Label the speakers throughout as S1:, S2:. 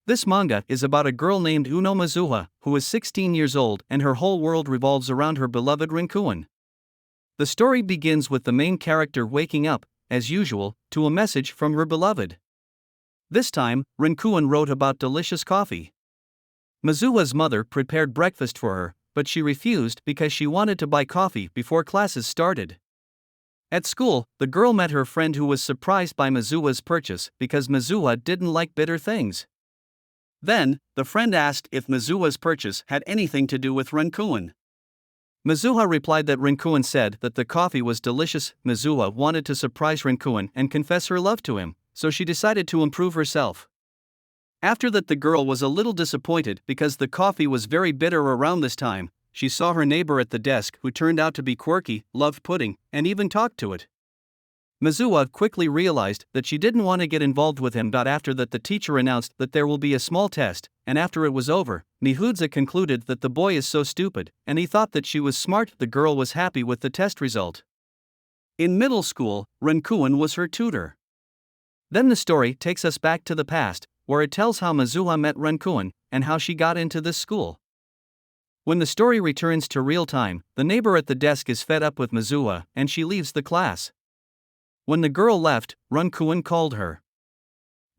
S1: This manga is about a girl named Uno Mizuha, who is 16 years old and her whole world revolves around her beloved Rinkuin. The story begins with the main character waking up, as usual, to a message from her beloved. This time, Rinkuin wrote about delicious coffee. Mizuha's mother prepared breakfast for her, but she refused because she wanted to buy coffee before classes started. At school, the girl met her friend who was surprised by Mizuha's purchase because Mizuha didn't like bitter things. Then, the friend asked if Mizuha's purchase had anything to do with Rinkuin. Mizuha replied that Rinkuin said that the coffee was delicious. Mizuha wanted to surprise Rinkuin and confess her love to him, so she decided to improve herself. After that, the girl was a little disappointed because the coffee was very bitter. Around this time, she saw her neighbor at the desk who turned out to be quirky, loved pudding, and even talked to it. Mizuha quickly realized that she didn't want to get involved with him. After that, the teacher announced that there will be a small test, and after it was over, Mizuha concluded that the boy is so stupid, and he thought that she was smart. The girl was happy with the test result. In middle school, Rinkuin was her tutor. Then the story takes us back to the past, where it tells how Mizuha met Rinkuin, and how she got into this school. When the story returns to real time, the neighbor at the desk is fed up with Mizuha, and she leaves the class. When the girl left, Rinkuin called her.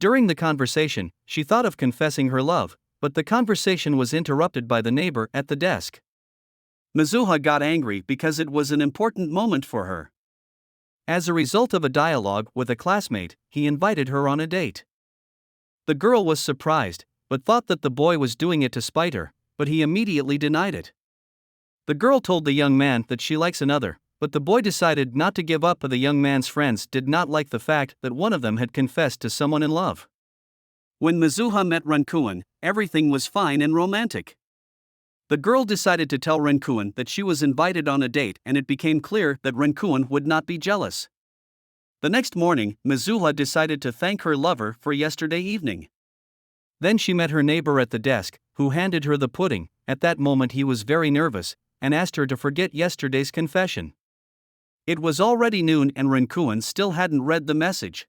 S1: During the conversation, she thought of confessing her love, but the conversation was interrupted by the neighbor at the desk. Mizuha got angry because it was an important moment for her. As a result of a dialogue with a classmate, he invited her on a date. The girl was surprised, but thought that the boy was doing it to spite her, but he immediately denied it. The girl told the young man that she likes another, but the boy decided not to give up. The young man's friends did not like the fact that one of them had confessed to someone in love. When Mizuha met Rinkuin, everything was fine and romantic. The girl decided to tell Rinkuin that she was invited on a date, and it became clear that Rinkuin would not be jealous. The next morning, Mizuha decided to thank her lover for yesterday evening. Then she met her neighbor at the desk, who handed her the pudding. At that moment he was very nervous, and asked her to forget yesterday's confession. It was already noon and Rinkuin still hadn't read the message.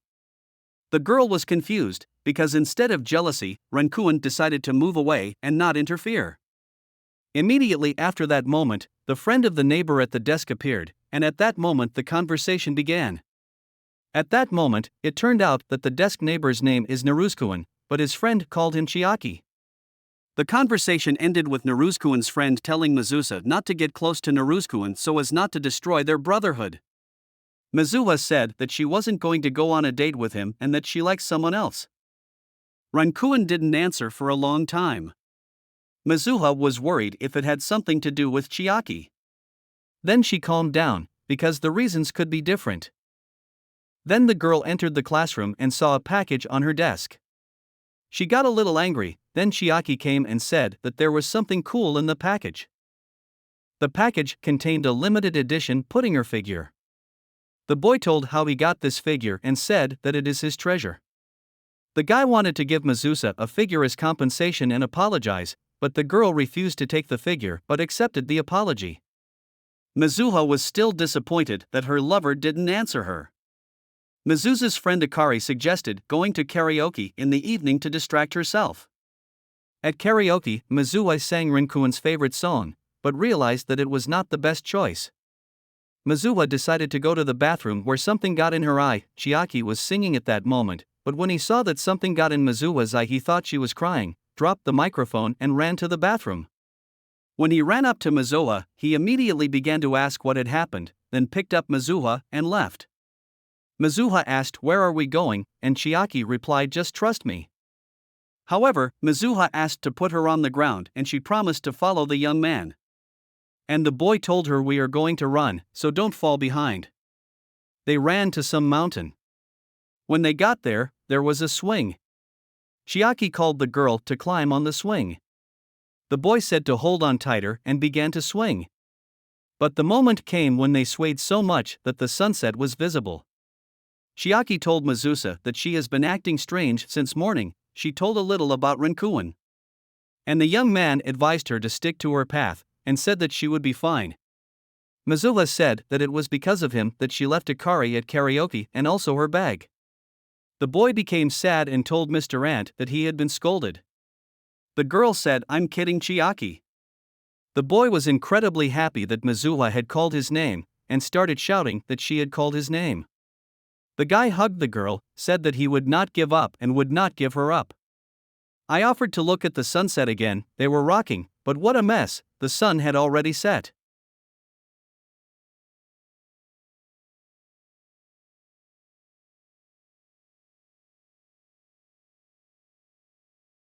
S1: The girl was confused, because instead of jealousy, Rinkuin decided to move away and not interfere. Immediately after that moment, the friend of the neighbor at the desk appeared, and at that moment the conversation began. At that moment, it turned out that the desk neighbor's name is Naruzkuin, but his friend called him Chiaki. The conversation ended with Naruzkuin's friend telling Mizuha not to get close to Naruzkuin so as not to destroy their brotherhood. Mizuha said that she wasn't going to go on a date with him and that she likes someone else. Rinkuin didn't answer for a long time. Mizuha was worried if it had something to do with Chiaki. Then she calmed down, because the reasons could be different. Then the girl entered the classroom and saw a package on her desk. She got a little angry. Then Chiaki came and said that there was something cool in the package. The package contained a limited edition Puttinger figure. The boy told how he got this figure and said that it is his treasure. The guy wanted to give Mizuha a figure as compensation and apologize, but the girl refused to take the figure but accepted the apology. Mizuha was still disappointed that her lover didn't answer her. Mizuha's friend Akari suggested going to karaoke in the evening to distract herself. At karaoke, Mizuha sang Rinkuin's favorite song, but realized that it was not the best choice. Mizuha decided to go to the bathroom where something got in her eye. Chiaki was singing at that moment, but when he saw that something got in Mizuha's eye he thought she was crying, dropped the microphone and ran to the bathroom. When he ran up to Mizuha, he immediately began to ask what had happened, then picked up Mizuha and left. Mizuha asked, "Where are we going?" and Chiaki replied, "Just trust me." However, Mizuha asked to put her on the ground and she promised to follow the young man. And the boy told her, "We are going to run, so don't fall behind." They ran to some mountain. When they got there, there was a swing. Chiaki called the girl to climb on the swing. The boy said to hold on tighter and began to swing. But the moment came when they swayed so much that the sunset was visible. Chiaki told Mizuha that she has been acting strange since morning. She told a little about Rinkuin. And the young man advised her to stick to her path, and said that she would be fine. Mizuha said that it was because of him that she left Akari at karaoke and also her bag. The boy became sad and told Mr. Ant that he had been scolded. The girl said, "I'm kidding, Chiaki." The boy was incredibly happy that Mizuha had called his name, and started shouting that she had called his name. The guy hugged the girl, said that he would not give up and would not give her up. I offered to look at the sunset again. They were rocking, but what a mess, the sun had already set.